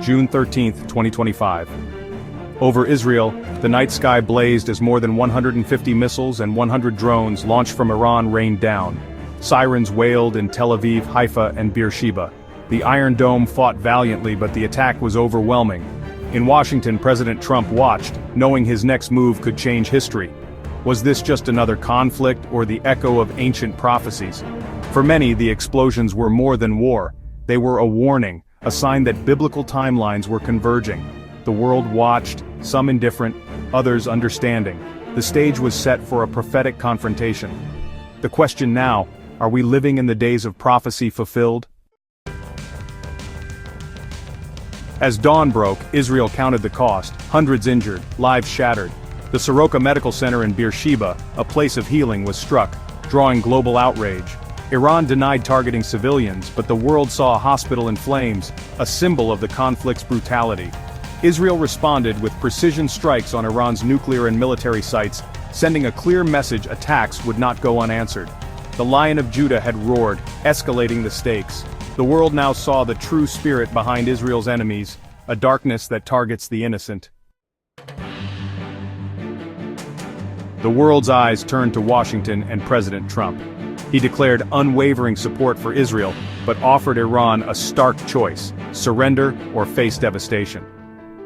June 13, 2025. Over Israel, the night sky blazed as more than 150 missiles and 100 drones launched from Iran rained down. Sirens wailed in Tel Aviv, Haifa, and Beersheba. The Iron Dome fought valiantly, but the attack was overwhelming. In Washington, President Trump watched, knowing his next move could change history. Was this just another conflict or the echo of ancient prophecies? For many, the explosions were more than war. They were a warning, a sign that biblical timelines were converging. The world watched, some indifferent, others understanding. The stage was set for a prophetic confrontation. The question now, are we living in the days of prophecy fulfilled? As dawn broke, Israel counted the cost, hundreds injured, lives shattered. The Soroka Medical Center in Beersheba, a place of healing, was struck, drawing global outrage. Iran denied targeting civilians, but the world saw a hospital in flames, a symbol of the conflict's brutality. Israel responded with precision strikes on Iran's nuclear and military sites, sending a clear message attacks would not go unanswered. The Lion of Judah had roared, escalating the stakes. The world now saw the true spirit behind Israel's enemies, a darkness that targets the innocent. The world's eyes turned to Washington and President Trump. He declared unwavering support for Israel, but offered Iran a stark choice: surrender or face devastation.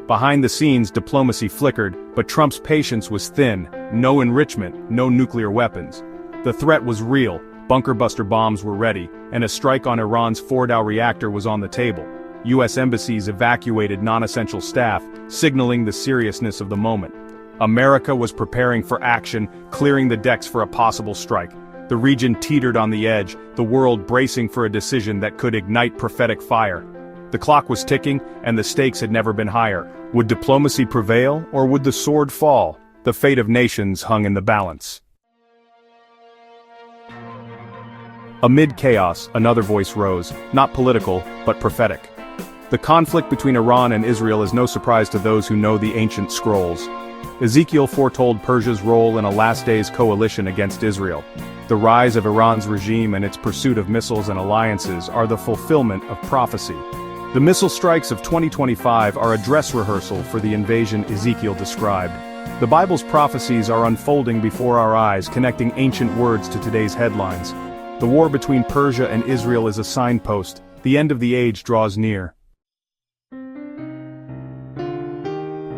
Behind the scenes, diplomacy flickered, but Trump's patience was thin. No enrichment, no nuclear weapons. The threat was real, bunker-buster bombs were ready, and a strike on Iran's Fordow reactor was on the table. U.S. embassies evacuated non-essential staff, signaling the seriousness of the moment. America was preparing for action, clearing the decks for a possible strike. The region teetered on the edge, the world bracing for a decision that could ignite prophetic fire. The clock was ticking, and the stakes had never been higher. Would diplomacy prevail, or would the sword fall? The fate of nations hung in the balance. Amid chaos, another voice rose, not political, but prophetic. The conflict between Iran and Israel is no surprise to those who know the ancient scrolls. Ezekiel foretold Persia's role in a last days coalition against Israel. The rise of Iran's regime and its pursuit of missiles and alliances are the fulfillment of prophecy. The missile strikes of 2025 are a dress rehearsal for the invasion Ezekiel described. The Bible's prophecies are unfolding before our eyes, connecting ancient words to today's headlines. The war between Persia and Israel is a signpost. The end of the age draws near.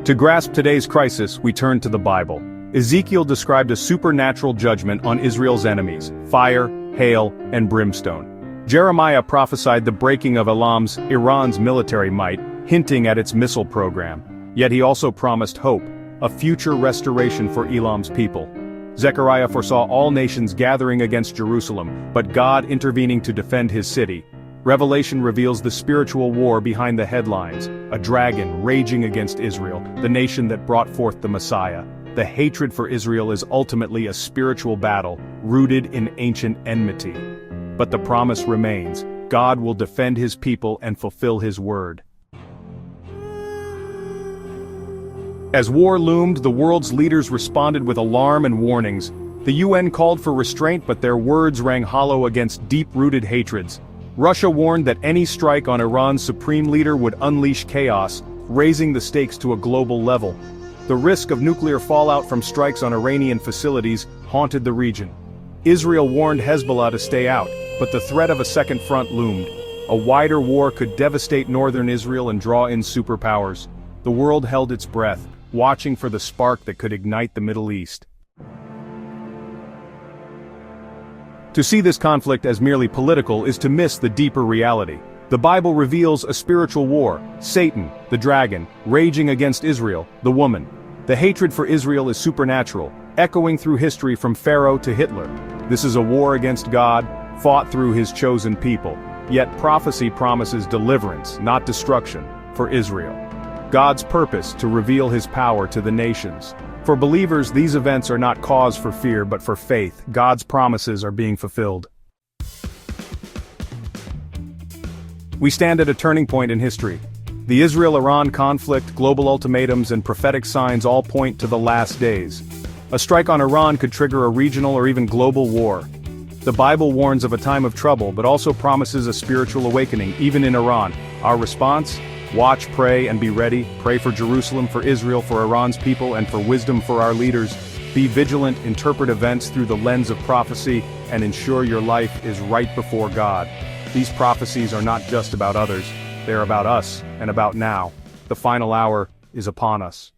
To grasp today's crisis, we turn to the Bible. Ezekiel described a supernatural judgment on Israel's enemies: fire, hail, and brimstone. Jeremiah prophesied the breaking of Iran's military might, hinting at its missile program. Yet he also promised hope, a future restoration for Elam's people. Zechariah foresaw all nations gathering against Jerusalem, but God intervening to defend his city. Revelation reveals the spiritual war behind the headlines, a dragon raging against Israel, the nation that brought forth the Messiah. The hatred for Israel is ultimately a spiritual battle, rooted in ancient enmity. But the promise remains: God will defend his people and fulfill his word. As war loomed, the world's leaders responded with alarm and warnings. The UN called for restraint, but their words rang hollow against deep-rooted hatreds. Russia warned that any strike on Iran's supreme leader would unleash chaos, raising the stakes to a global level. The risk of nuclear fallout from strikes on Iranian facilities haunted the region. Israel warned Hezbollah to stay out, but the threat of a second front loomed. A wider war could devastate northern Israel and draw in superpowers. The world held its breath, watching for the spark that could ignite the Middle East. To see this conflict as merely political is to miss the deeper reality. The Bible reveals a spiritual war: Satan, the dragon, raging against Israel, the woman. The hatred for Israel is supernatural, echoing through history from Pharaoh to Hitler. This is a war against God, fought through his chosen people. Yet prophecy promises deliverance, not destruction, for Israel. God's purpose to reveal his power to the nations. For believers, these events are not cause for fear but for faith. God's promises are being fulfilled. We stand at a turning point in history. The Israel-Iran conflict, global ultimatums, and prophetic signs all point to the last days. A strike on Iran could trigger a regional or even global war. The Bible warns of a time of trouble but also promises a spiritual awakening, even in Iran. Our response? Watch, pray, and be ready. Pray for Jerusalem, for Israel, for Iran's people, and for wisdom for our leaders. Be vigilant, interpret events through the lens of prophecy, and ensure your life is right before God. These prophecies are not just about others, they are about us, and about now. The final hour is upon us.